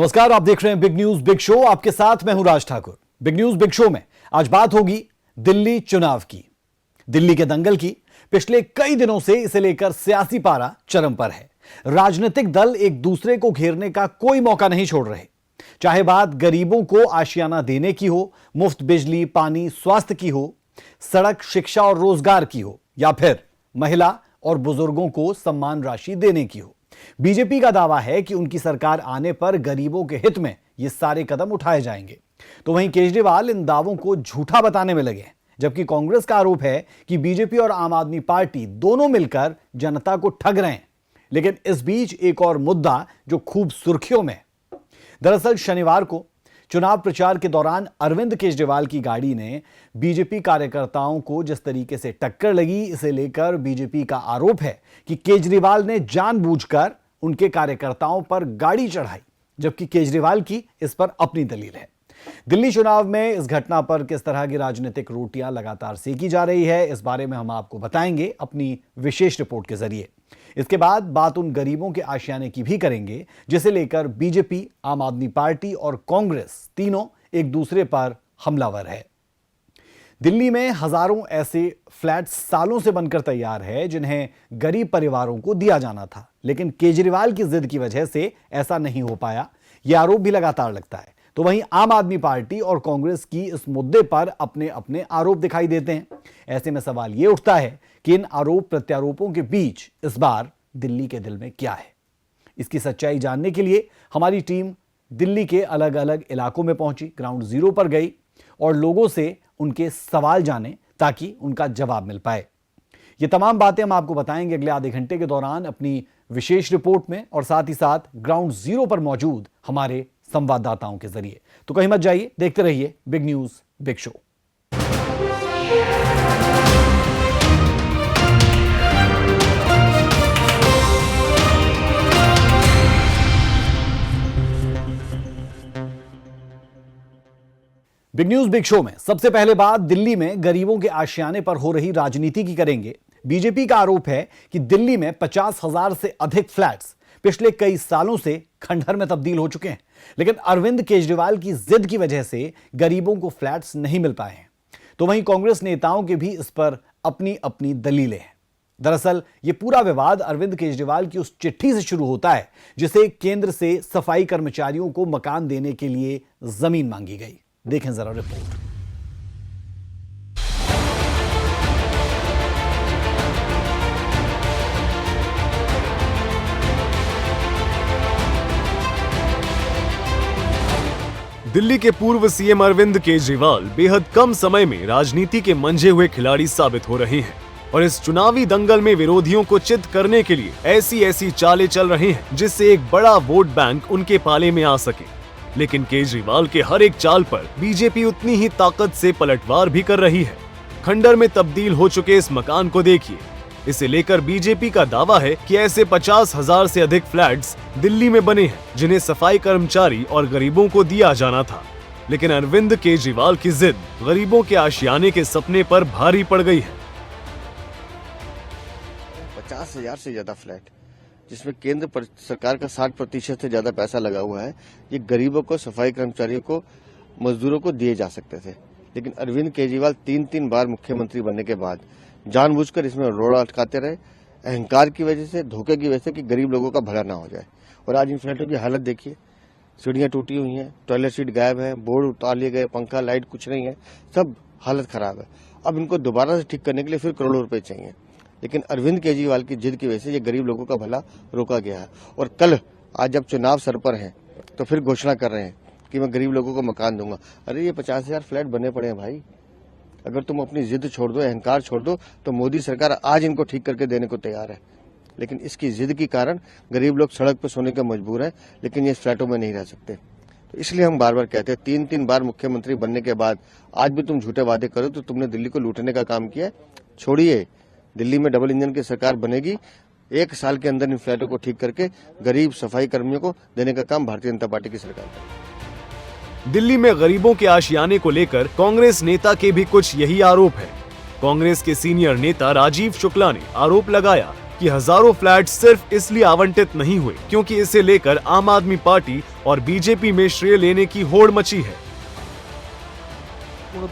नमस्कार, आप देख रहे हैं बिग न्यूज बिग शो। आपके साथ मैं हूं Raj Thakur. Big news big show में आज बात होगी दिल्ली चुनाव की, दिल्ली के दंगल की। पिछले कई दिनों से इसे लेकर सियासी पारा चरम पर है। राजनीतिक दल एक दूसरे को घेरने का कोई मौका नहीं छोड़ रहे, चाहे बात गरीबों को आशियाना देने की हो, मुफ्त बिजली पानी स्वास्थ्य की हो, सड़क शिक्षा और रोजगार की हो, या फिर महिला और बुजुर्गों को सम्मान राशि देने की हो। बीजेपी का दावा है कि उनकी सरकार आने पर गरीबों के हित में ये सारे कदम उठाए जाएंगे। तो वहीं केजरीवाल इन दावों को झूठा बताने में लगे हैं, जबकि कांग्रेस का आरोप है कि बीजेपी और आम आदमी पार्टी दोनों मिलकर जनता को ठग रहे हैं। लेकिन इस बीच एक और मुद्दा जो खूब सुर्खियों में है। दरअसल शनिवार को चुनाव प्रचार के दौरान अरविंद केजरीवाल की गाड़ी ने बीजेपी कार्यकर्ताओं को जिस तरीके से टक्कर लगी, इसे लेकर बीजेपी का आरोप है कि केजरीवाल ने जानबूझकर उनके कार्यकर्ताओं पर गाड़ी चढ़ाई, जबकि केजरीवाल की इस पर अपनी दलील है। दिल्ली चुनाव में इस घटना पर किस तरह की राजनीतिक रोटियां लगातार सेकी जा रही है, इस बारे में हम आपको बताएंगे अपनी विशेष रिपोर्ट के जरिए। इसके बाद बात उन गरीबों के आशियाने की भी करेंगे जिसे लेकर बीजेपी, आम आदमी पार्टी और कांग्रेस तीनों एक दूसरे पर हमलावर है। दिल्ली में हजारों ऐसे फ्लैट्स सालों से बनकर तैयार है जिन्हें गरीब परिवारों को दिया जाना था, लेकिन केजरीवाल की जिद की वजह से ऐसा नहीं हो पाया। यह आरोप भी लगातार लगता है। तो वहीं आम आदमी पार्टी और कांग्रेस की इस मुद्दे पर अपने अपने आरोप दिखाई देते हैं। ऐसे में सवाल यह उठता है कि इन आरोप प्रत्यारोपों के बीच इस बार दिल्ली के दिल में क्या है। इसकी सच्चाई जानने के लिए हमारी टीम दिल्ली के अलग अलग इलाकों में पहुंची, ग्राउंड जीरो पर गई और लोगों से उनके सवाल जाने ताकि उनका जवाब मिल पाए। ये तमाम बातें हम आपको बताएंगे अगले आधे घंटे के दौरान अपनी विशेष रिपोर्ट में, और साथ ही साथ ग्राउंड जीरो पर मौजूद हमारे संवाददाताओं के जरिए। तो कहीं मत जाइए, देखते रहिए big news big show. Big news big show में सबसे पहले बात दिल्ली में गरीबों के आशियाने पर हो रही राजनीति की करेंगे। बीजेपी का आरोप है कि दिल्ली में 50,000 से अधिक फ्लैट्स पिछले कई सालों से खंडहर में तब्दील हो चुके हैं, लेकिन अरविंद केजरीवाल की जिद की वजह से गरीबों को फ्लैट्स नहीं मिल पाए हैं। तो वहीं कांग्रेस नेताओं के भी इस पर अपनी अपनी दलीलें हैं। दरअसल ये पूरा विवाद अरविंद केजरीवाल की उस चिट्ठी से शुरू होता है जिसे केंद्र से सफाई कर्मचारियों को मकान देने के लिए जमीन मांगी गई। देखें जरा रिपोर्ट। दिल्ली के पूर्व सीएम अरविंद केजरीवाल बेहद कम समय में राजनीति के मंझे हुए खिलाड़ी साबित हो रहे हैं और इस चुनावी दंगल में विरोधियों को चित करने के लिए ऐसी चालें चल रही हैं जिससे एक बड़ा वोट बैंक उनके पाले में आ सके। लेकिन केजरीवाल के हर एक चाल पर बीजेपी उतनी ही ताकत से पलटवार भी कर रही है। खंडहर में तब्दील हो चुके इस मकान को देखिए। इसे लेकर बीजेपी का दावा है कि ऐसे 50,000 से अधिक फ्लैट्स दिल्ली में बने हैं जिन्हें सफाई कर्मचारी और गरीबों को दिया जाना था। लेकिन अरविंद केजरीवाल की जिद गरीबों के आशियाने के सपने पर भारी पड़ गई है। 50,000 से ज्यादा फ्लैट जिसमें केंद्र सरकार का 60% से ज्यादा पैसा लगा हुआ है, ये गरीबों को, सफाई कर्मचारियों को, मजदूरों को दिए जा सकते थे। लेकिन अरविंद केजरीवाल 3 बार मुख्यमंत्री बनने के बाद जानबूझकर इसमें रोड़ा अटकाते रहे, अहंकार की वजह से, धोखे की वजह से कि गरीब लोगों का भला ना हो जाए। और आज इन फ्लैटों की हालत देखिए, सीढ़ियां टूटी हुई हैं, टॉयलेट सीट गायब है, बोर्ड उतार लिए गए, पंखा लाइट कुछ नहीं है, सब हालत खराब है। अब इनको दोबारा से ठीक करने के लिए फिर करोड़ों रुपए चाहिए। लेकिन अरविंद केजरीवाल की जिद की वजह से ये गरीब लोगों का भला रोका गया है। और कल आज जब चुनाव सर पर है तो फिर घोषणा कर रहे हैं कि मैं गरीब लोगों को मकान दूंगा। अरे ये 50,000 फ्लैट बने पड़े हैं भाई। अगर तुम अपनी जिद छोड़ दो, अहंकार छोड़ दो, तो मोदी सरकार आज इनको ठीक करके देने को तैयार है। लेकिन इसकी जिद के कारण गरीब लोग सड़क पर सोने का मजबूर है, लेकिन ये फ्लैटों में नहीं रह सकते। तो इसलिए हम बार बार कहते हैं, 3 बार मुख्यमंत्री बनने के बाद आज भी तुम झूठे वादे करो तो तुमने दिल्ली को लूटने का काम किया। छोड़िए, दिल्ली में डबल इंजन की सरकार बनेगी। 1 साल के अंदर इन फ्लैटों को ठीक करके गरीब सफाई कर्मियों को देने का काम भारतीय जनता पार्टी की सरकार करेगी। दिल्ली में गरीबों के आशियाने को लेकर कांग्रेस नेता के भी कुछ यही आरोप है। कांग्रेस के सीनियर नेता राजीव शुक्ला ने आरोप लगाया कि हजारों फ्लैट सिर्फ इसलिए आवंटित नहीं हुए क्योंकि इसे लेकर आम आदमी पार्टी और बीजेपी में श्रेय लेने की होड़ मची है।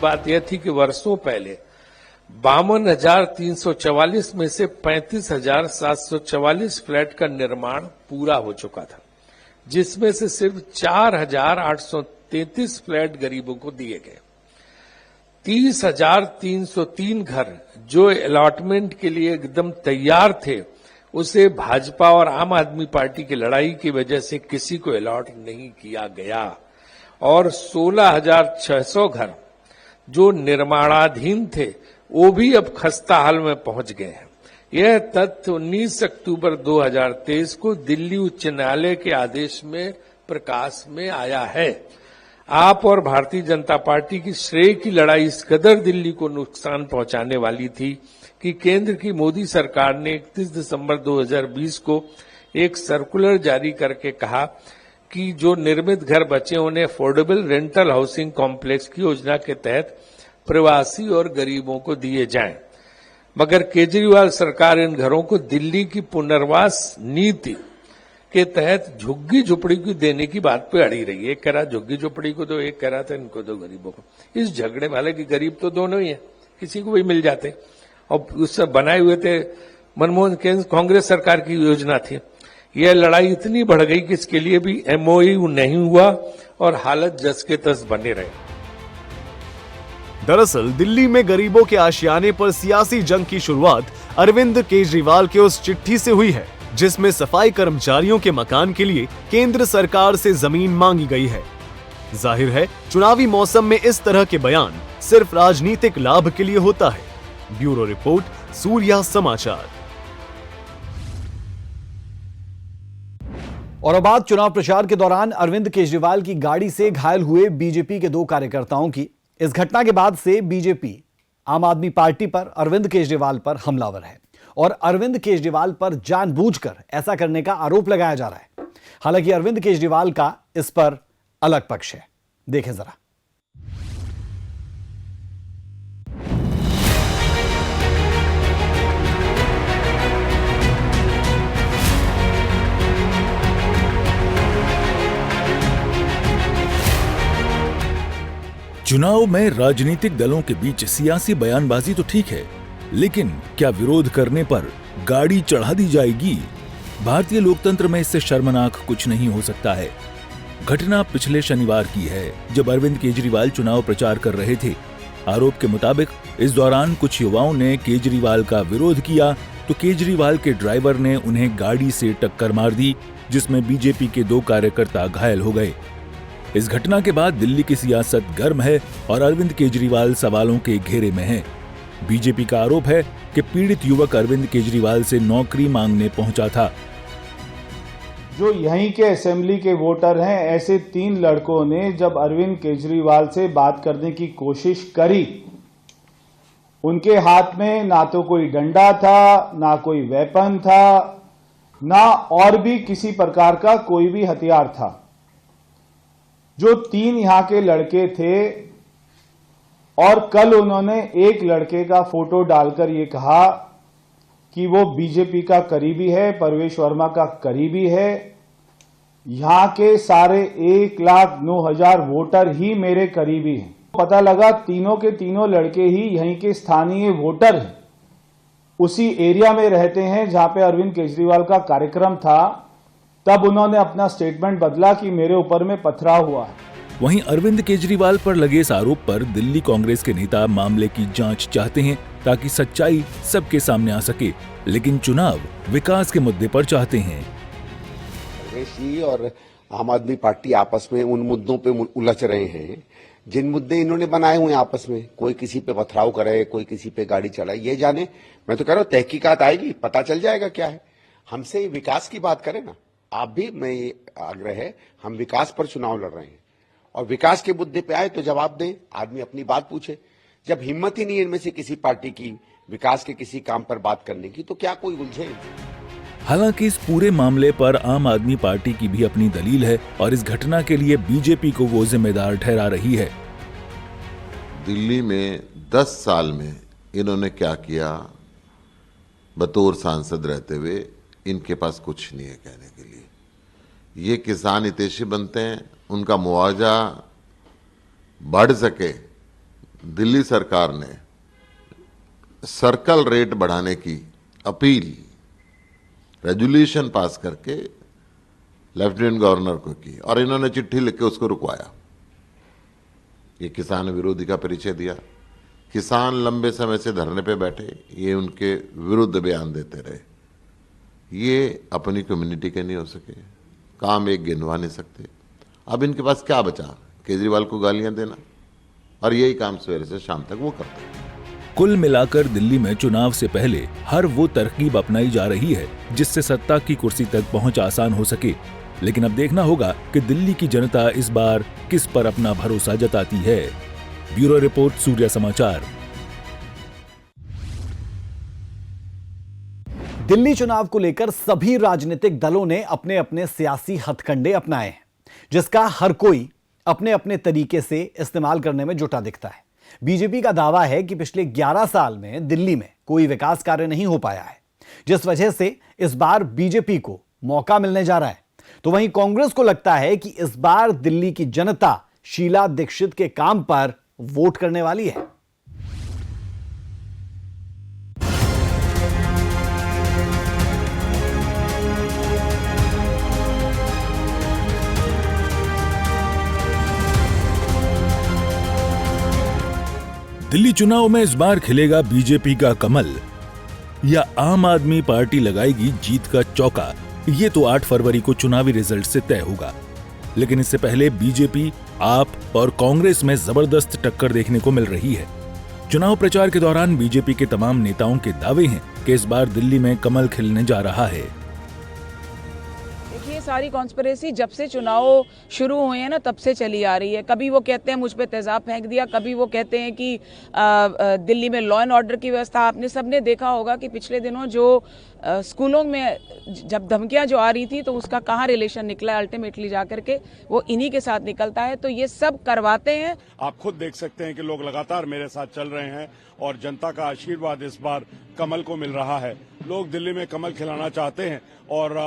बात यह थी कि वर्षों पहले 52,344 में से 35,744 फ्लैट का निर्माण पूरा हो चुका था, जिसमें से सिर्फ 4,833 फ्लैट गरीबों को दिए गए। 30,303 घर जो अलॉटमेंट के लिए एकदम तैयार थे, उसे भाजपा और आम आदमी पार्टी की लड़ाई की वजह से किसी को अलॉट नहीं किया गया और 16,600 घर जो निर्माणाधीन थे वो भी अब खस्ता हाल में पहुंच गए हैं। यह तथ्य 19 अक्टूबर 2023 को दिल्ली उच्च न्यायालय के आदेश में प्रकाश में आया है। आप और भारतीय जनता पार्टी की श्रेय की लड़ाई इस कदर दिल्ली को नुकसान पहुंचाने वाली थी कि केंद्र की मोदी सरकार ने 31 दिसंबर 2020 को एक सर्कुलर जारी करके कहा कि जो निर्मित घर बचे उन्हें अफोर्डेबल रेंटल हाउसिंग कॉम्प्लेक्स की योजना के तहत प्रवासी और गरीबों को दिए जाएं। मगर केजरीवाल सरकार इन घरों को दिल्ली की पुनर्वास नीति के तहत झुग्गी झोपड़ी को देने की बात पे अड़ी रही है। एक कह रहा झुग्गी झोपड़ी को दो, एक कह रहा था इनको दो गरीबों को। इस झगड़े वाले की गरीब तो दोनों ही है, किसी को भी मिल जाते। और उससे बनाए हुए थे मनमोहन कांग्रेस सरकार की योजना थी। यह लड़ाई इतनी बढ़ गई कि इसके लिए भी एमओयू नहीं हुआ और हालत जस के तस बने रहे। दरअसल दिल्ली में गरीबों के आशियाने पर सियासी जंग की शुरुआत अरविंद केजरीवाल के उस चिट्ठी से हुई है जिसमें सफाई कर्मचारियों के मकान के लिए केंद्र सरकार से जमीन मांगी गई है। जाहिर है चुनावी मौसम में इस तरह के बयान सिर्फ राजनीतिक लाभ के लिए होता है। ब्यूरो रिपोर्ट, सूर्या समाचार। और अब बात चुनाव प्रचार के दौरान अरविंद केजरीवाल की गाड़ी से घायल हुए बीजेपी के 2 कार्यकर्ताओं की। इस घटना के बाद से बीजेपी आम आदमी पार्टी पर, अरविंद केजरीवाल पर हमलावर है और अरविंद केजरीवाल पर जानबूझकर ऐसा करने का आरोप लगाया जा रहा है। हालांकि अरविंद केजरीवाल का इस पर अलग पक्ष है। देखें जरा। चुनाव में राजनीतिक दलों के बीच सियासी बयानबाजी तो ठीक है, लेकिन क्या विरोध करने पर गाड़ी चढ़ा दी जाएगी? भारतीय लोकतंत्र में इससे शर्मनाक कुछ नहीं हो सकता है। घटना पिछले शनिवार की है, जब अरविंद केजरीवाल चुनाव प्रचार कर रहे थे। आरोप के मुताबिक इस दौरान कुछ युवाओं ने केजरीवाल का विरोध किया तो केजरीवाल के ड्राइवर ने उन्हें गाड़ी से टक्कर मार दी, जिसमें बीजेपी के 2 कार्यकर्ता घायल हो गए। इस घटना के बाद दिल्ली की सियासत गर्म है और अरविंद केजरीवाल सवालों के घेरे में हैं। बीजेपी का आरोप है कि पीड़ित युवक अरविंद केजरीवाल से नौकरी मांगने पहुंचा था। जो यहीं के असेंबली के वोटर हैं, ऐसे 3 लड़कों ने जब अरविंद केजरीवाल से बात करने की कोशिश करी, उनके हाथ में ना तो कोई डंडा था, ना कोई वेपन था, ना और भी किसी प्रकार का कोई भी हथियार था। जो 3 यहां के लड़के थे और कल उन्होंने एक लड़के का फोटो डालकर ये कहा कि वो बीजेपी का करीबी है, परवेश वर्मा का करीबी है। यहां के सारे 1,09,000 वोटर ही मेरे करीबी हैं। पता लगा तीनों के तीनों लड़के ही यहीं के स्थानीय वोटर हैं, उसी एरिया में रहते हैं जहां पे अरविंद केजरीवाल का कार्यक्रम था। तब उन्होंने अपना स्टेटमेंट बदला कि मेरे ऊपर में पथराव हुआ है। वहीं अरविंद केजरीवाल पर लगे इस आरोप पर दिल्ली कांग्रेस के नेता मामले की जांच चाहते हैं ताकि सच्चाई सबके सामने आ सके, लेकिन चुनाव विकास के मुद्दे पर चाहते हैं। कांग्रेस जी और आम आदमी पार्टी आपस में उन मुद्दों पे उलझ रहे हैं जिन मुद्दे इन्होंने बनाए हुए हैं आपस में। कोई किसी पे पथराव करे, कोई किसी पे गाड़ी चलाए, ये जाने। मैं तो कह रहा हूँ तहकीकात आएगी, पता चल जाएगा क्या है। हमसे विकास की बात करें ना, आप भी, मैं ये आग्रह है, हम विकास पर चुनाव लड़ रहे हैं और विकास के मुद्दे पे आए तो जवाब दें, आदमी अपनी बात पूछे। जब हिम्मत ही नहीं है इनमें से किसी पार्टी की विकास के किसी काम पर बात करने की, तो क्या कोई उलझे? हालांकि इस पूरे मामले पर आम आदमी पार्टी की भी अपनी दलील है और इस घटना के लिए बीजेपी को वो जिम्मेदार ठहरा रही है। दिल्ली में 10 साल में इन्होंने क्या किया, बतौर सांसद रहते हुए इनके पास कुछ नहीं है कहने के लिए। ये किसान हितैषी बनते हैं, उनका मुआवजा बढ़ सके, दिल्ली सरकार ने सर्कल रेट बढ़ाने की अपील रेजोल्यूशन पास करके लेफ्टिनेंट गवर्नर को की और इन्होंने चिट्ठी लिख के उसको रुकवाया। ये किसान विरोधी का परिचय दिया। किसान लंबे समय से धरने पे बैठे, ये उनके विरुद्ध बयान देते रहे। ये अपनी कम्युनिटी के नहीं हो सके, काम एक गिनवा नहीं सकते। अब इनके पास क्या बचा? केजरीवाल को गालियां देना, और यही काम सवेरे से शाम तक वो करते हैं। कुल मिलाकर दिल्ली में चुनाव से पहले हर वो तरकीब अपनाई जा रही है जिससे सत्ता की कुर्सी तक पहुंच आसान हो सके। लेकिन अब देखना होगा कि दिल्ली की जनता इस बार किस पर अपना भरोसा जताती है। ब्यूरो रिपोर्ट, सूर्य समाचार। दिल्ली चुनाव को लेकर सभी राजनीतिक दलों ने अपने अपने सियासी हथकंडे अपनाए हैं, जिसका हर कोई अपने अपने तरीके से इस्तेमाल करने में जुटा दिखता है। बीजेपी का दावा है कि पिछले 11 साल में दिल्ली में कोई विकास कार्य नहीं हो पाया है, जिस वजह से इस बार बीजेपी को मौका मिलने जा रहा है। तो वहीं कांग्रेस को लगता है कि इस बार दिल्ली की जनता शीला दीक्षित के काम पर वोट करने वाली है। दिल्ली चुनाव में इस बार खिलेगा बीजेपी का कमल या आम आदमी पार्टी लगाएगी जीत का चौका? ये तो 8 फरवरी को चुनावी रिजल्ट से तय होगा। लेकिन इससे पहले बीजेपी, आप और कांग्रेस में जबरदस्त टक्कर देखने को मिल रही है। चुनाव प्रचार के दौरान बीजेपी के तमाम नेताओं के दावे हैं कि इस बार दिल्ली में कमल खिलने जा रहा है। ये सारी कॉन्स्पिरेसी जब से चुनाव शुरू हुए हैं ना, तब से चली आ रही है। कभी वो कहते हैं मुझ पे तेजाब फेंक दिया, कभी वो कहते हैं कि दिल्ली में लॉ एंड ऑर्डर की व्यवस्था। आपने सबने देखा होगा कि पिछले दिनों जो स्कूलों में जब धमकियां जो आ रही थी, तो उसका कहाँ रिलेशन निकला है अल्टीमेटली जाकर के, वो इन्हीं के साथ निकलता है। तो ये सब करवाते हैं। आप खुद देख सकते हैं कि लोग लगातार मेरे साथ चल रहे हैं और जनता का आशीर्वाद इस बार कमल को मिल रहा है। लोग दिल्ली में कमल खिलाना चाहते हैं और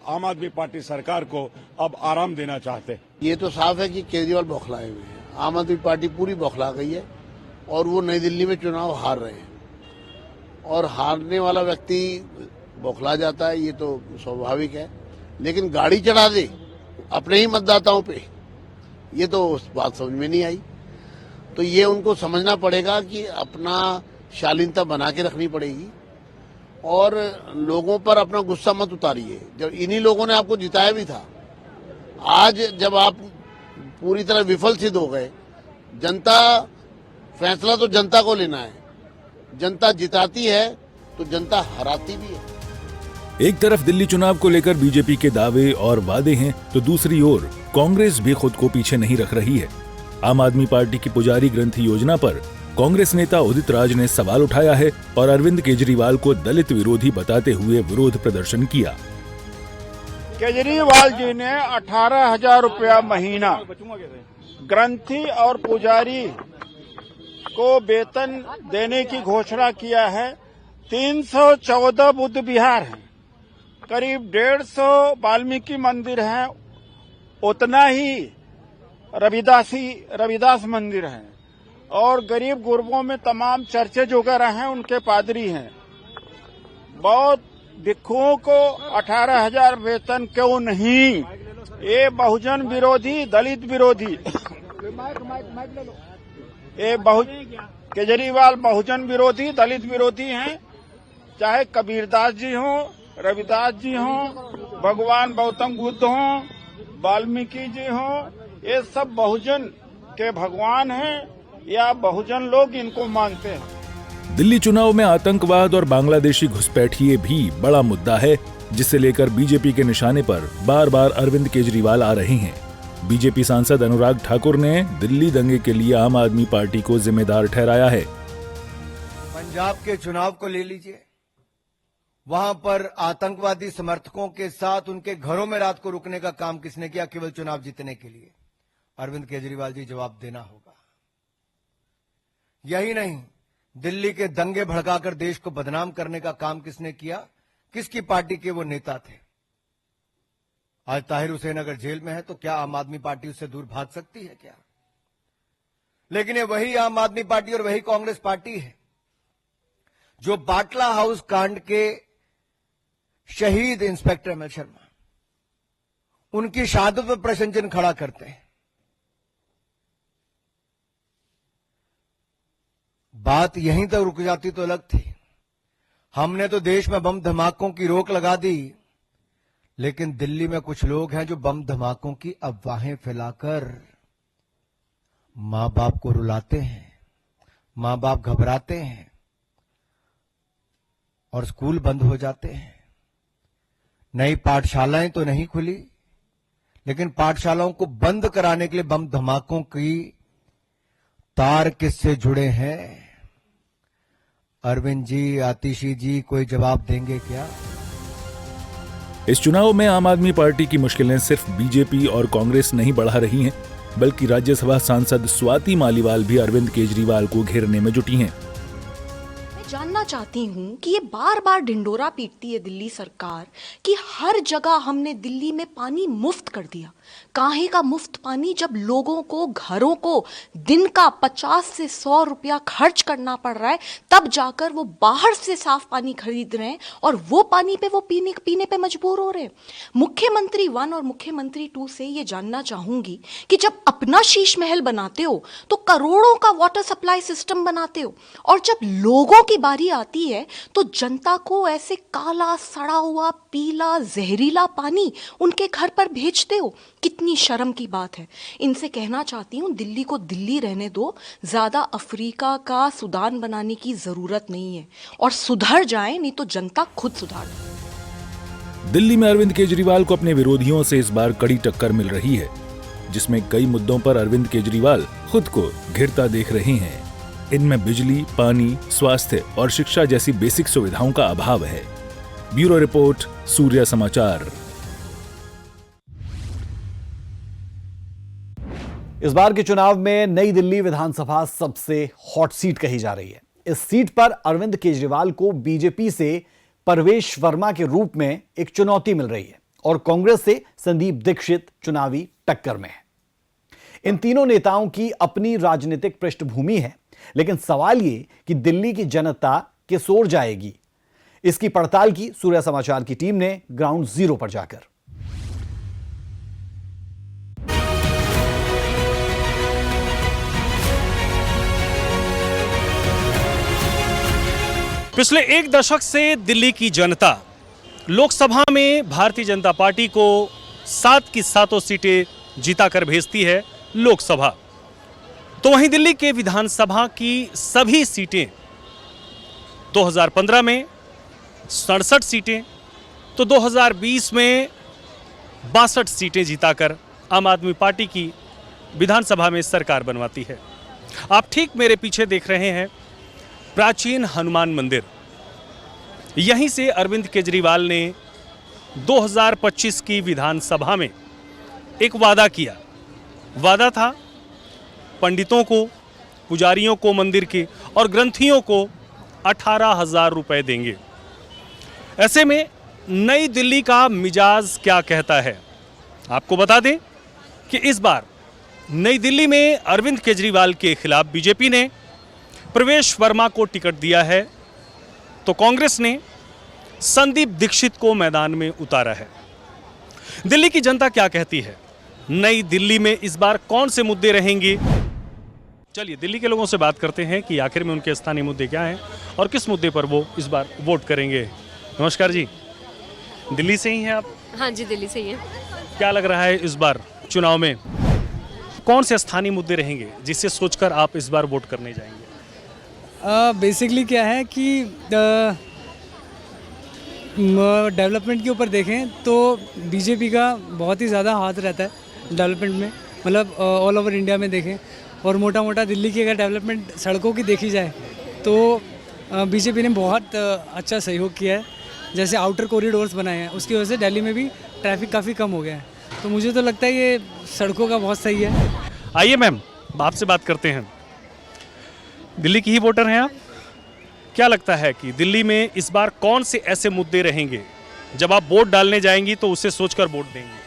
आम आदमी पार्टी सरकार को अब आराम देना चाहते हैं। ये तो साफ है कि केजरीवाल बौखलाए हुए हैं, आम आदमी पार्टी पूरी बौखला गई है और वो नई दिल्ली में चुनाव हार रहे हैं। और हारने वाला व्यक्ति बौखला जाता है, ये तो स्वाभाविक है। लेकिन गाड़ी चढ़ा दे अपने ही मतदाताओं पे, ये तो बात समझ में नहीं आई। तो ये उनको समझना पड़ेगा कि अपना शालीनता बना के रखनी पड़ेगी और लोगों पर अपना गुस्सा मत उतारिए। जब इन्हीं लोगों ने आपको जिताया भी था, आज जब आप पूरी तरह विफल सिद्ध हो गए, जनता फैसला तो जनता को लेना है। जनता जिताती है तो जनता हराती भी है। एक तरफ दिल्ली चुनाव को लेकर बीजेपी के दावे और वादे हैं, तो दूसरी ओर कांग्रेस भी खुद को पीछे नहीं रख रही है। आम आदमी पार्टी की पुजारी ग्रंथि योजना पर कांग्रेस नेता उदित राज ने सवाल उठाया है और अरविंद केजरीवाल को दलित विरोधी बताते हुए विरोध प्रदर्शन किया। केजरीवाल जी ने 18,000 रुपया महीना ग्रंथि और पुजारी को वेतन देने की घोषणा किया है। 314 बुद्ध विहार हैं, करीब 150 वाल्मीकि मंदिर हैं, उतना ही रविदास मंदिर हैं और गरीब गुरबों में तमाम चर्चे जो हैं उनके पादरी हैं। बहुत भिक्षुओं को 18,000 वेतन क्यों नहीं? ये बहुजन विरोधी, दलित विरोधी, केजरीवाल बहुजन विरोधी, दलित विरोधी हैं। चाहे कबीरदास जी हों, रविदास जी हों, भगवान गौतम बुद्ध हों, वाल्मीकि जी हों, ये सब बहुजन के भगवान हैं या बहुजन लोग इनको मानते हैं। दिल्ली चुनाव में आतंकवाद और बांग्लादेशी घुसपैठिए भी बड़ा मुद्दा है, जिसे लेकर बीजेपी के निशाने पर बार बार अरविंद केजरीवाल आ रहे हैं। बीजेपी सांसद अनुराग ठाकुर ने दिल्ली दंगे के लिए आम आदमी पार्टी को जिम्मेदार ठहराया है। पंजाब के चुनाव को ले लीजिए, वहां पर आतंकवादी समर्थकों के साथ उनके घरों में रात को रुकने का काम किसने किया? केवल चुनाव जीतने के लिए। अरविंद केजरीवाल जी जवाब देना होगा। यही नहीं, दिल्ली के दंगे भड़काकर देश को बदनाम करने का काम किसने किया, किसकी पार्टी के वो नेता थे। आज ताहिर हुसैन अगर जेल में है तो क्या आम आदमी पार्टी उससे दूर भाग सकती है क्या? लेकिन ये वही आम आदमी पार्टी और वही कांग्रेस पार्टी है जो बाटला हाउस कांड के शहीद इंस्पेक्टर एमएल शर्मा, उनकी शहादत पर प्रश्न चिन्ह खड़ा करते हैं। बात यहीं तक रुक जाती तो अलग थी। हमने तो देश में बम धमाकों की रोक लगा दी, लेकिन दिल्ली में कुछ लोग हैं जो बम धमाकों की अफवाहें फैलाकर मां बाप को रुलाते हैं, मां बाप घबराते हैं और स्कूल बंद हो जाते हैं। नई पाठशालाएं तो नहीं खुली, लेकिन पाठशालाओं को बंद कराने के लिए बम धमाकों की तार किससे जुड़े हैं? अरविंद जी, आतिशी जी, कोई जवाब देंगे क्या? इस चुनाव में आम आदमी पार्टी की मुश्किलें सिर्फ बीजेपी और कांग्रेस नहीं बढ़ा रही हैं, बल्कि राज्यसभा सांसद स्वाति मालीवाल भी अरविंद केजरीवाल को घेरने में जुटी हैं। जानना चाहती हूँ कि ये बार बार ढिंडोरा पीटती है दिल्ली सरकार कि हर जगह हमने दिल्ली में पानी मुफ्त कर दिया। काहे का मुफ्त पानी, जब लोगों को घरों को दिन का 50 से 100 रुपया खर्च करना पड़ रहा है, तब जाकर वो बाहर से साफ पानी खरीद रहे हैं और वो पानी पे वो पीने पे मजबूर हो रहे हैं। मुख्यमंत्री 1 और मुख्यमंत्री 2 से ये जानना चाहूंगी कि जब अपना शीश महल बनाते हो तो करोड़ों का वाटर सप्लाई सिस्टम बनाते हो, और जब लोगों की बारी आती है तो जनता को ऐसे काला सड़ा हुआ पीला जहरीला पानी उनके घर पर भेजते हो। कितनी शर्म की बात है। इनसे कहना चाहती हूँ, दिल्ली को दिल्ली रहने दो, ज्यादा अफ्रीका का सूडान बनाने की जरूरत नहीं है, और सुधर जाए, नहीं तो जनता खुद सुधार जाए। दिल्ली में अरविंद केजरीवाल को अपने विरोधियों से इस बार कड़ी टक्कर मिल रही है, जिसमें कई मुद्दों पर अरविंद केजरीवाल खुद को घिरता देख रहे हैं। इनमें बिजली, पानी, स्वास्थ्य और शिक्षा जैसी बेसिक सुविधाओं का अभाव है। ब्यूरो रिपोर्ट, सूर्य समाचार। इस बार के चुनाव में नई दिल्ली विधानसभा सबसे हॉट सीट कही जा रही है। इस सीट पर अरविंद केजरीवाल को बीजेपी से परवेश वर्मा के रूप में एक चुनौती मिल रही है और कांग्रेस से संदीप दीक्षित चुनावी टक्कर में है। इन तीनों नेताओं की अपनी राजनीतिक पृष्ठभूमि है, लेकिन सवाल ये कि दिल्ली की जनता किस ओर जाएगी, इसकी पड़ताल की सूर्य समाचार की टीम ने ग्राउंड जीरो पर जाकर। पिछले एक दशक से दिल्ली की जनता लोकसभा में भारतीय जनता पार्टी को 7 की 7 सीटें जीताकर भेजती है लोकसभा। तो वहीं दिल्ली के विधानसभा की सभी सीटें 2015 में 67 सीटें, तो 2020 में 62 सीटें जीताकर आम आदमी पार्टी की विधानसभा में सरकार बनवाती है। आप ठीक मेरे पीछे देख रहे हैं प्राचीन हनुमान मंदिर। यहीं से अरविंद केजरीवाल ने 2025 की विधानसभा में एक वादा किया। वादा था पंडितों को, पुजारियों को मंदिर के और ग्रंथियों को 18,000 रुपए देंगे। ऐसे में नई दिल्ली का मिजाज क्या कहता है, आपको बता दें कि इस बार नई दिल्ली में अरविंद केजरीवाल के खिलाफ बीजेपी ने परवेश वर्मा को टिकट दिया है, तो कांग्रेस ने संदीप दीक्षित को मैदान में उतारा है। दिल्ली की जनता क्या कहती है, नई दिल्ली में इस बार कौन से मुद्दे रहेंगे? चलिए दिल्ली के लोगों से बात करते हैं कि आखिर में उनके स्थानीय मुद्दे क्या हैं और किस मुद्दे पर वो इस बार वोट करेंगे। नमस्कार जी, दिल्ली से ही हैं आप? हाँ जी, दिल्ली से ही है। क्या लग रहा है इस बार चुनाव में कौन से स्थानीय मुद्दे रहेंगे जिससे सोचकर आप इस बार वोट करने जाएंगे? बेसिकली क्या है कि डेवलपमेंट के ऊपर देखें तो बीजेपी का बहुत ही ज़्यादा हाथ रहता है डेवलपमेंट में, मतलब ऑल ओवर इंडिया में देखें। और मोटा मोटा दिल्ली की अगर डेवलपमेंट सड़कों की देखी जाए तो बीजेपी ने बहुत अच्छा सहयोग किया है। जैसे आउटर कॉरिडोर्स बनाए हैं, उसकी वजह से दिल्ली में भी ट्रैफिक काफ़ी कम हो गया है। तो मुझे तो लगता है ये सड़कों का बहुत सही है। आइए मैम, आपसे बात करते हैं। दिल्ली की ही वोटर हैं आप? क्या लगता है कि दिल्ली में इस बार कौन से ऐसे मुद्दे रहेंगे जब आप वोट डालने जाएंगी तो उसे सोचकर वोट देंगे?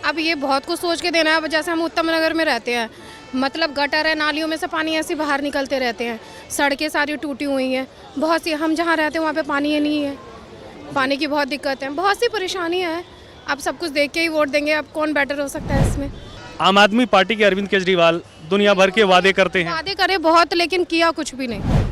अब ये बहुत कुछ सोच के देना है। अब जैसे हम उत्तम नगर में रहते हैं, मतलब गटर है, नालियों में से पानी ऐसे बाहर निकलते रहते हैं, सड़कें सारी टूटी हुई हैं, बहुत सी, हम जहाँ रहते हैं वहाँ पे पानी ही नहीं है, पानी की बहुत दिक्कत है, बहुत सी परेशानियाँ हैं। अब सब कुछ देख के ही वोट देंगे, अब कौन बेटर हो सकता है इसमें। आम आदमी पार्टी के अरविंद केजरीवाल दुनिया भर के वादे करते हैं, वादे करे बहुत, लेकिन किया कुछ भी नहीं।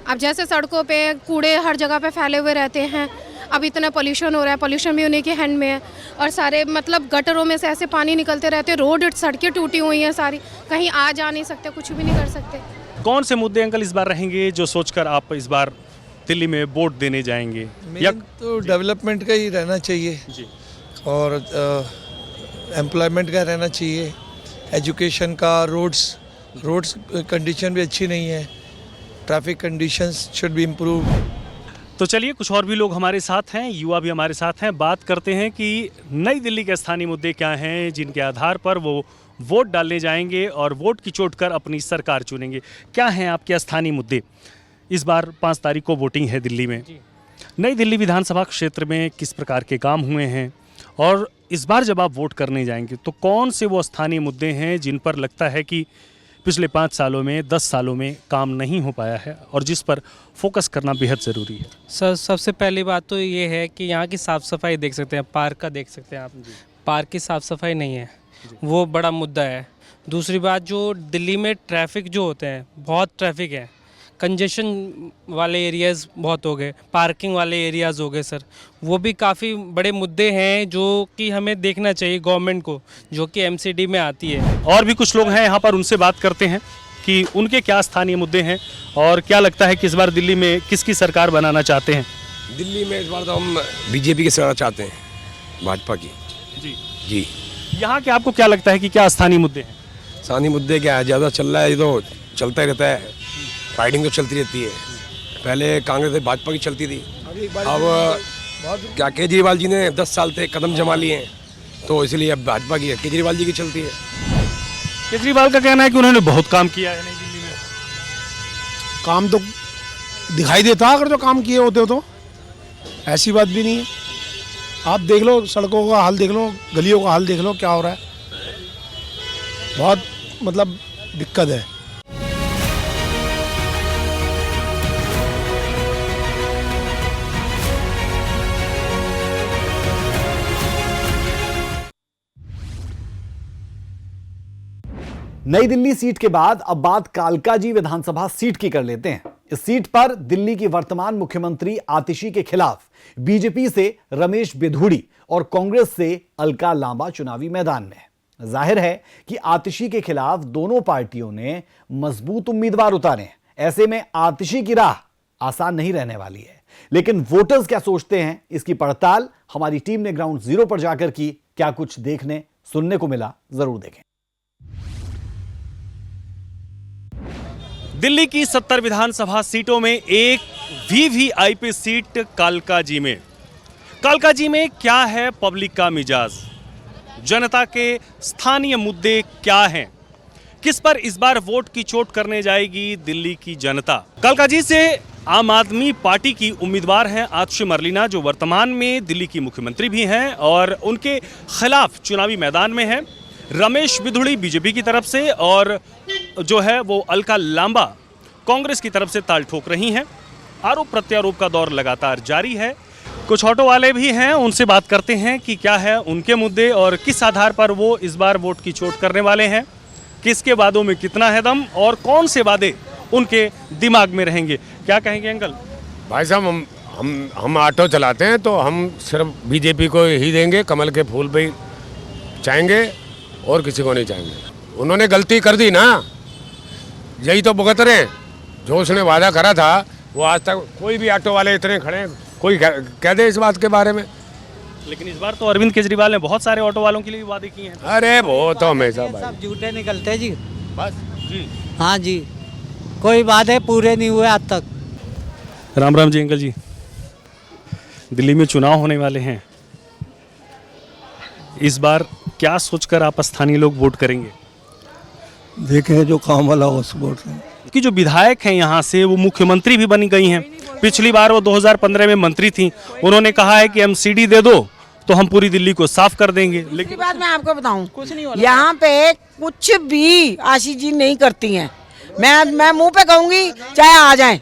अब जैसे सड़कों पे कूड़े हर जगह पे फैले हुए रहते हैं, अब इतना पोल्यूशन हो रहा है, पोल्यूशन भी उन्हीं के हैंड में है, और सारे मतलब गटरों में से ऐसे पानी निकलते रहते हैं, रोड सड़कें टूटी हुई हैं सारी, कहीं आ जा नहीं सकते, कुछ भी नहीं कर सकते। कौन से मुद्दे अंकल इस बार रहेंगे जो सोचकर आप इस बार दिल्ली में वोट देने जाएंगे? या तो डेवलपमेंट का ही रहना चाहिए जी, और एम्प्लॉयमेंट का रहना चाहिए, एजुकेशन का, रोड्स कंडीशन भी अच्छी नहीं है, traffic conditions should be improve. तो चलिए कुछ और भी लोग हमारे साथ हैं, युवा भी हमारे साथ हैं, बात करते हैं कि नई दिल्ली के स्थानीय मुद्दे क्या हैं जिनके आधार पर वो वोट डालने जाएंगे और वोट की चोट कर अपनी सरकार चुनेंगे। क्या हैं आपके स्थानीय मुद्दे? इस बार 5 तारीख को वोटिंग है दिल्ली में। नई दिल्ली विधानसभा क्षेत्र में किस प्रकार के काम हुए हैं, और इस बार जब आप वोट करने जाएंगे तो कौन से वो स्थानीय मुद्दे हैं जिन पर लगता है कि पिछले 5 सालों में, 10 सालों में काम नहीं हो पाया है और जिस पर फोकस करना बेहद ज़रूरी है? सर, सबसे पहली बात तो ये है कि यहाँ की साफ़ सफाई देख सकते हैं, पार्क का देख सकते हैं आप, पार्क की साफ़ सफाई नहीं है, वो बड़ा मुद्दा है। दूसरी बात, जो दिल्ली में ट्रैफिक जो होते हैं, बहुत ट्रैफिक है, कंजेशन वाले एरियाज़ बहुत हो गए, पार्किंग वाले एरियाज़ हो गए सर, वो भी काफ़ी बड़े मुद्दे हैं जो कि हमें देखना चाहिए गवर्नमेंट को, जो कि एमसीडी में आती है। और भी कुछ लोग हैं यहाँ पर, उनसे बात करते हैं कि उनके क्या स्थानीय मुद्दे हैं और क्या लगता है कि इस बार दिल्ली में किसकी सरकार बनाना चाहते हैं? दिल्ली में इस बार तो हम बीजेपी की सरकार चाहते हैं, भाजपा की। जी जी। यहाँ के आपको क्या लगता है कि क्या स्थानीय मुद्दे हैं? स्थानीय मुद्दे क्या है, ज़्यादा चल रहा है, ये तो चलता ही रहता है, फाइटिंग तो चलती रहती है। पहले कांग्रेस भाजपा की चलती थी, अब क्या केजरीवाल जी ने 10 साल से कदम जमा लिए हैं, तो इसलिए अब भाजपा की है, केजरीवाल जी की चलती है। केजरीवाल का कहना है कि उन्होंने बहुत काम किया है नई दिल्ली में। काम तो दिखाई देता अगर तो काम किए होते हो तो, ऐसी बात भी नहीं है। आप देख लो, सड़कों का हाल देख लो, गलियों का हाल देख लो, क्या हो रहा है, बहुत मतलब दिक्कत है। नई दिल्ली सीट के बाद अब बात कालकाजी विधानसभा सीट की कर लेते हैं। इस सीट पर दिल्ली की वर्तमान मुख्यमंत्री आतिशी के खिलाफ बीजेपी से रमेश बिधूड़ी और कांग्रेस से अलका लांबा चुनावी मैदान में है। जाहिर है कि आतिशी के खिलाफ दोनों पार्टियों ने मजबूत उम्मीदवार उतारे हैं। ऐसे में आतिशी की राह आसान नहीं रहने वाली है, लेकिन वोटर्स क्या सोचते हैं, इसकी पड़ताल हमारी टीम ने ग्राउंड जीरो पर जाकर की। क्या कुछ देखने सुनने को मिला, जरूर देखें। दिल्ली की 70 विधानसभा सीटों में एक वीवीआईपी सीट कालकाजी में। कालकाजी में क्या है पब्लिक का मिजाज, जनता के स्थानीय मुद्दे क्या हैं, किस पर इस बार वोट की चोट करने जाएगी दिल्ली की जनता? कालकाजी से आम आदमी पार्टी की उम्मीदवार हैं आतिशी मरलीना, जो वर्तमान में दिल्ली की मुख्यमंत्री भी हैं और उनके खिलाफ चुनावी मैदान में हैं। रमेश बिधूड़ी बीजेपी की तरफ से और जो है वो अलका लांबा कांग्रेस की तरफ से ताल ठोक रही हैं। आरोप प्रत्यारोप का दौर लगातार जारी है। कुछ ऑटो वाले भी हैं, उनसे बात करते हैं कि क्या है उनके मुद्दे और किस आधार पर वो इस बार वोट की चोट करने वाले हैं, किसके वादों में कितना है दम और कौन से वादे उनके दिमाग में रहेंगे। क्या कहेंगे अंकल? भाई साहब, हम ऑटो चलाते हैं तो हम सिर्फ बीजेपी को ही देंगे, कमल के फूल पे ही चाहेंगे और किसी को नहीं चाहेंगे। उन्होंने गलती कर दी ना, यही तो भुगत रहे हैं। जो उसने वादा करा था वो आज तक कोई भी ऑटो वाले इतने खड़े हैं, कोई कह दे इस बात के बारे में। लेकिन इस बार तो अरविंद केजरीवाल ने बहुत सारे ऑटो वालों के लिए वादे किए हैं। अरे वो तो हमेशा सब झूठे निकलते जी, बस जी। हाँ जी, कोई वादे पूरे नहीं हुए आज तक। राम राम जी अंकल जी। दिल्ली में चुनाव होने वाले हैं, इस बार क्या सोचकर आप स्थानीय लोग वोट करेंगे? देखें जो काम वाला हो वोट। कि जो विधायक हैं यहाँ से वो मुख्यमंत्री भी बनी गई हैं पिछली बार वो 2015 में मंत्री थी, उन्होंने कहा है कि हम सीडी दे दो तो हम पूरी दिल्ली को साफ कर देंगे। लेकिन बात मैं आपको बताऊं, कुछ नहीं होगा यहाँ पे, कुछ भी आशीष जी नहीं करती हैं। मैं मुंह पे कहूंगी चाहे आ जाएं,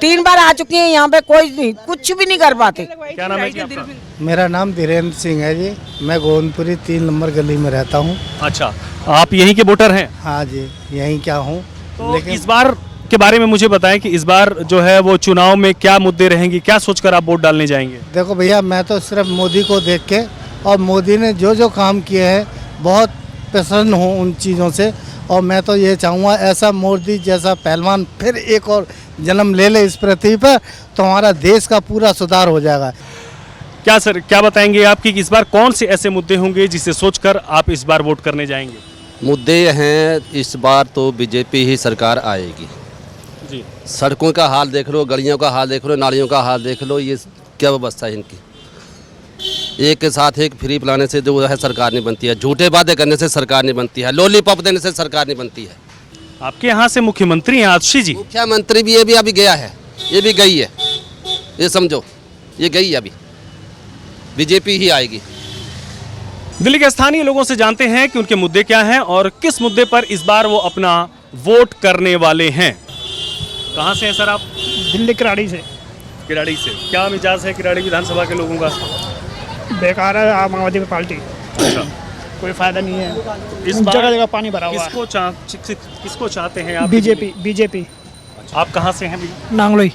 3 बार आ चुकी हैं यहाँ पे, कोई नहीं, कुछ भी नहीं कर पाते। क्या नाम है जी आपका? मेरा नाम धीरेन्द्र सिंह है जी, मैं गोविंदपुरी 3 नंबर गली में रहता हूँ। अच्छा, आप यहीं के वोटर हैं? हाँ जी, यहीं क्या हूँ। तो लेकिन इस बार के बारे में मुझे बताएं कि इस बार जो है वो चुनाव में क्या मुद्दे रहेंगे, क्या सोचकर आप वोट डालने जाएंगे? देखो भैया, मैं तो सिर्फ मोदी को देख के, और मोदी ने जो जो काम किए हैं बहुत प्रसन्न हूँ उन चीज़ों से, और मैं तो ये चाहूँगा ऐसा मोदी जैसा पहलवान फिर एक और जन्म ले ले इस पृथ्वी पर, तो हमारा देश का पूरा सुधार हो जाएगा। क्या सर, क्या बताएंगे आपकी कि इस बार कौन से ऐसे मुद्दे होंगे जिसे सोचकर आप इस बार वोट करने जाएंगे? मुद्दे हैं, इस बार तो बीजेपी ही सरकार आएगी जी। सड़कों का हाल देख लो, गलियों का हाल देख लो, नालियों का हाल देख लो, ये क्या व्यवस्था है इनकी। एक के साथ एक फ्री पिलाने से जो है सरकार नहीं बनती है, झूठे वादे करने से सरकार नहीं बनती है, लॉलीपॉप देने से सरकार नहीं बनती है। आपके यहाँ से मुख्यमंत्री हैं आशीष जी? मुख्यमंत्री भी ये भी अभी गया है, ये भी गई है, ये समझो, ये गई है, अभी बीजेपी ही आएगी। दिल्ली के स्थानीय लोगों से जानते हैं कि उनके मुद्दे क्या हैं और किस मुद्दे पर इस बार वो अपना वोट करने वाले हैं। कहाँ से हैं सर आप? दिल्ली किराड़ी से। किराड़ी से क्या मिजाज है किराड़ी विधानसभा के लोगों का? बेकार है आम आदमी पार्टी। अच्छा, कोई फायदा नहीं है, इस बार जगह जगह पानी भरा हुआ है। किसको चाहते हैं आप? बीजेपी। आप कहाँ से हैं भैया? नांगलोई।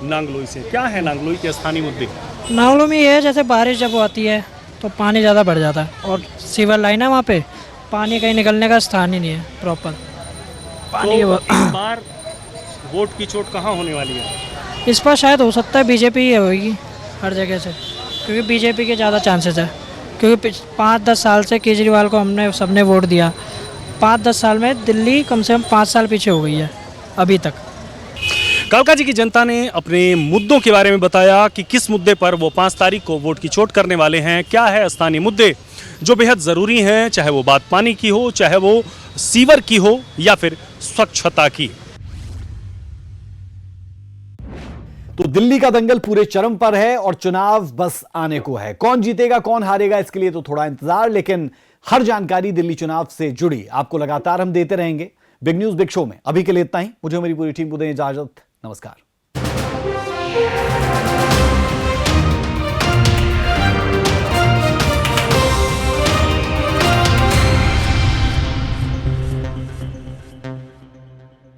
नांगलोई से। क्या है नांगलोई के स्थानीय मुद्दे? नांगलोई में ये है, जैसे बारिश जब आती है तो पानी ज़्यादा बढ़ जाता है, और सीवर लाइन है वहाँ पे, पानी कहीं निकलने का स्थान ही नहीं है प्रॉपर पानी। तो इस बार वोट की चोट कहाँ होने वाली है? इस पर शायद हो सकता है बीजेपी ही होगी हर जगह से, क्योंकि बीजेपी के ज़्यादा चांसेस है, क्योंकि 5-10 साल से केजरीवाल को हमने सबने वोट दिया। 5-10 साल में दिल्ली कम से कम 5 साल पीछे हो गई है अभी तक। कालका जी की जनता ने अपने मुद्दों के बारे में बताया कि किस मुद्दे पर वो 5 तारीख को वोट की चोट करने वाले हैं। क्या है स्थानीय मुद्दे जो बेहद ज़रूरी हैं, चाहे वो बात पानी की हो, चाहे वो सीवर की हो या फिर स्वच्छता की। तो दिल्ली का दंगल पूरे चरम पर है और चुनाव बस आने को है। कौन जीतेगा कौन हारेगा इसके लिए तो थोड़ा इंतजार, लेकिन हर जानकारी दिल्ली चुनाव से जुड़ी आपको लगातार हम देते रहेंगे बिग न्यूज बिग शो में। अभी के लिए इतना ही। मुझे मेरी पूरी टीम को दें इजाजत। नमस्कार।